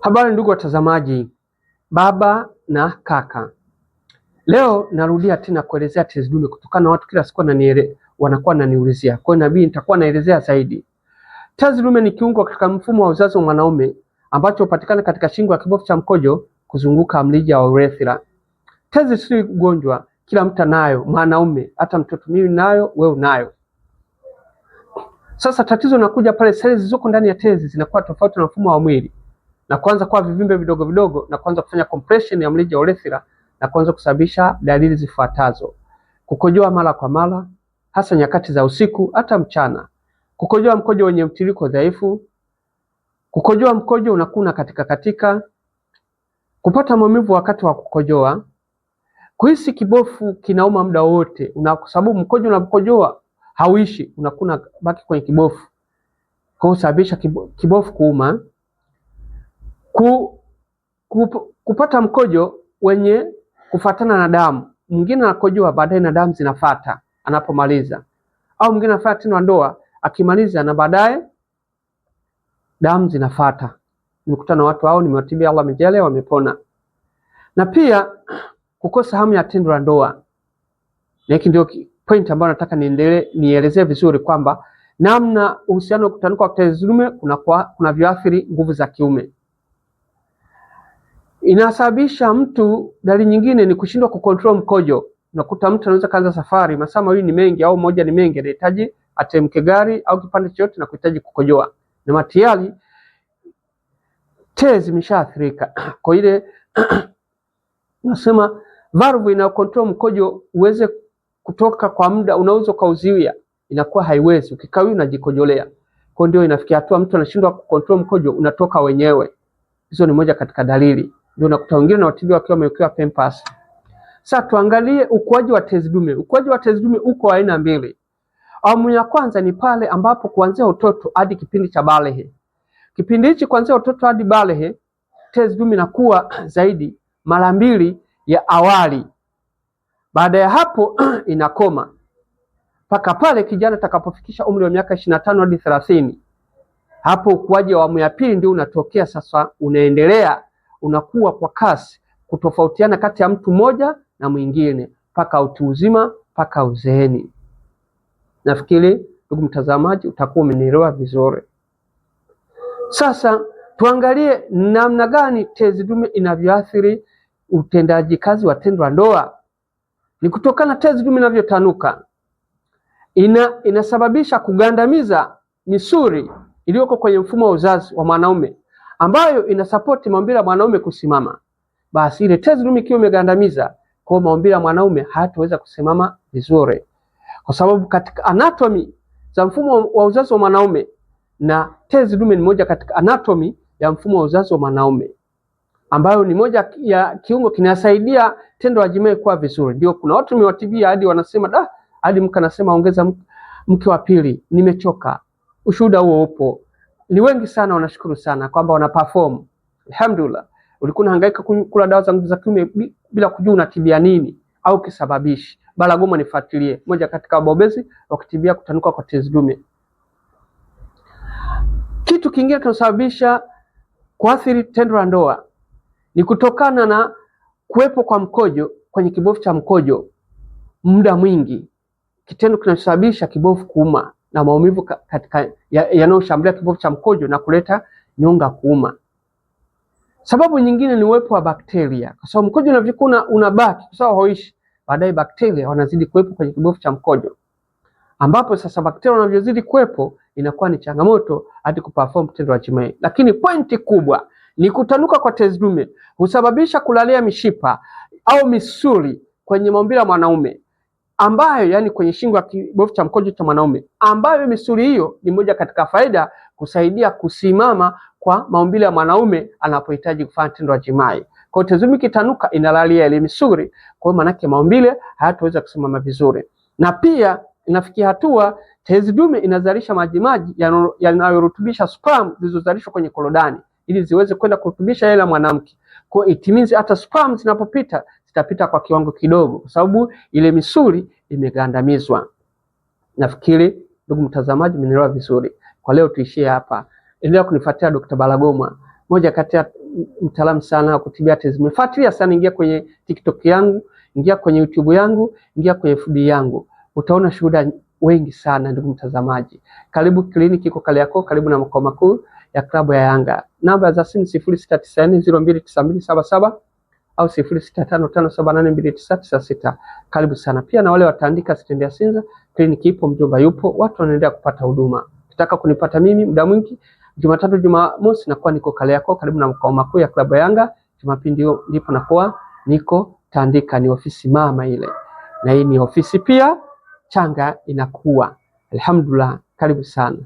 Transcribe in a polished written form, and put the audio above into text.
Habari ndugu watazamaji, baba na kaka. Leo narudia tena kuelezea tezi dume kutokana na watu kila siku wanakuwa wananiulizia. Kwa hiyo nabii nitakuwa naelezea zaidi. Tezi dume ni kiungo katika mfumo wa uzazi wa mwanaume ambacho hupatikana katika shingo ya kibofu cha mkojo kuzunguka mrija wa urethra. Tezi si ugonjwa, kila mtu anayo, mwanaume, hata mtoto, mimi nayo, wewe unayo. Sasa tatizo linakuja pale seli zilizoko ndani ya tezi zinakuwa tofauti na mfumo wa mwili na kuanza kuwa vivimbe vidogo vidogo na kuanza kufanya compression ya mrija wa urethra na kuanza kusababisha dalili zifuatazo: kukojoa mara kwa mara, hasa nyakati za usiku hata mchana, kukojoa mkojo wenye mtiririko dhaifu, kukojoa mkojo unakuna katika, kupata maumivu wakati wa kukojoa, kuhisi kibofu kinauma muda wote, kwa sababu mkojo unapokojoa hauishi, unakuna baki kwenye kibofu, kwa kusababisha kibofu kuuma, kupata mkojo wenye kufatana na damu. Mwingine anakojoa baadaye na damu zinafata anapomaliza, au mwingine anafanya tendo la ndoa akimaliza na baadaye damu zinafata. Nimekutana na watu hao, nimewatibia, Allah amejalia wamepona. Na pia kukosa hamu ya tendo la ndoa. Na hiki ndio point ambayo nataka nielezee vizuri kwamba namna uhusiano wa kutanuka kwa tezi dume kuna viathiri nguvu za kiume. Inasababisha mtu, dalili nyingine ni kushindwa kucontrol mkojo. Unakuta mtu anaweza kaanza safari, masaa mawili ni mengi au moja ni mengi, anahitaji atemke gari au kipande chochote na kuhitaji kukojoa. Na matiali tezi imeshaathirika. Kwa ile nasema valve ina control mkojo uweze kutoka kwa muda, unaweza kauziwia, inakuwa haiwezi, ukikawia unajikojolea. Kwa ndio inafikia hatua mtu anashindwa kucontrol mkojo, unatoka wenyewe. Hizo ni moja katika dalili. Ndio unakuta wengine na watibiwa wakiwa wamewekewa pampers. Sasa tuangalie ukuaji wa tezi dume. Ukuaji wa tezi dume uko aina mbili. Awamu ya kwanza ni pale ambapo kuanzia utoto hadi kipindi cha balehe. Kipindi hichi kuanzia utoto hadi balehe, tezi dume inakuwa zaidi mara mbili ya awali. Baada ya hapo inakoma mpaka pale kijana atakapofikisha umri wa miaka 25 hadi 30. Hapo ukuaji wa awamu ya pili ndio unatokea sasa, unaendelea, unakuwa kwa kasi, kutofautiana kati ya mtu mmoja na mwingine mpaka utu uzima, mpaka uzeeni. Nafikiri ndugu mtazamaji utakuwa umenielewa vizuri. Sasa tuangalie namna gani tezi dume inavyoathiri utendaji kazi wa tendo la ndoa. Ni kutokana tezi dume inavyotanuka, inasababisha kugandamiza misuli iliyoko kwenye mfumo wa uzazi wa mwanaume ambayo inasapoti maumbile ya mwanaume kusimama. Basi ile tezi dume ikiwa imegandamiza, kwa maumbile ya mwanaume hayataweza kusimama vizuri, kwa sababu katika anatomy za mfumo wa uzazi wa mwanaume, na tezi dume ni moja katika anatomy ya mfumo wa uzazi wa mwanaume, ambayo ni moja ya kiungo kinasaidia tendo la jima'i kuwa vizuri. Ndio kuna watu nimewatibia hadi wanasema hadi mke anasema ongeza mke wa pili, nimechoka. Ushuhuda huo upo, ni wengi sana, wanashukuru sana kwamba wana perform. Alhamdulillah. Ulikuwa unahangaika kula dawa za nguvu za kiume bila kujua unatibia nini au kisababishi. Balagoma nifuatilie, moja katika wabobezi wa kutibia kutanuka kwa tezi dume. Kitu kingine kinasababisha kuathiri tendo la ndoa ni kutokana na kuwepo kwa mkojo kwenye kibofu cha mkojo muda mwingi, kitendo kinachosababisha kibofu kuuma na maumivu katika yanayoshambulia kibofu cha mkojo na kuleta nyonga kuuma. Sababu nyingine ni uwepo wa bakteria, kwa sababu mkojo unavyokuwa unabaki kwa sababu hauishi, baadaye bakteria wanazidi kuwepo kwenye kibofu cha mkojo, ambapo sasa bakteria wanavyozidi kuwepo inakuwa ni changamoto hadi kuperform tendo la jima'i. Lakini pointi kubwa ni kutanuka kwa tezi dume husababisha kulalia mishipa au misuli kwenye maumbile ya mwanaume, ambayo yani kwenye shingo ya kibofu cha mkojo cha mwanaume, ambayo misuli hiyo ni moja katika faida kusaidia kusimama kwa maumbile ya mwanaume anapohitaji kufanya tendo la jima'i. Kwa hiyo tezi dume kitanuka inalalia ile misuli, kwa hiyo manake maumbile hayataweza kusimama vizuri. Na pia inafikia hatua tezi dume inazalisha majimaji yanayorutubisha sperm zilizozalishwa kwenye korodani ili ziweze kwenda kurutubisha yale ya mwanamke. Kwa hiyo it means hata sperm zinapopita zitapita kwa kiwango kidogo, kwa sababu ile misuli imegandamizwa. Nafikiri ndugu mtazamaji umenielewa vizuri. Kwa leo tuishie hapa. endelea kunifuatia Dr. Balagoma, moja kati ya mtaalamu sana wa kutibia autism. Fuatilia sana, ingia kwenye TikTok yangu, ingia kwenye YouTube yangu, ingia kwenye FB yangu. Utaona shuhuda wengi sana ndugu mtazamaji. Karibu kliniki iko Kariakoo, karibu na makao makuu ya klabu ya Yanga. Namba za simu 0694029277 au 0655782996. Karibu sana. Pia na wale wataandika stendi ya Sinza, kliniki ipo, mjomba yupo, watu wanaendelea kupata huduma. Ukitaka kunipata mimi muda mwingi, Jumatatu, Jumamosi nakuwa niko Kariakoo karibu na makao makuu ya klabu ya Yanga. Jumapili ndipo nakuwa niko Tandika, ni ofisi mama ile. Na hii ni ofisi pia changa inakuwa. Alhamdulillah, karibu sana.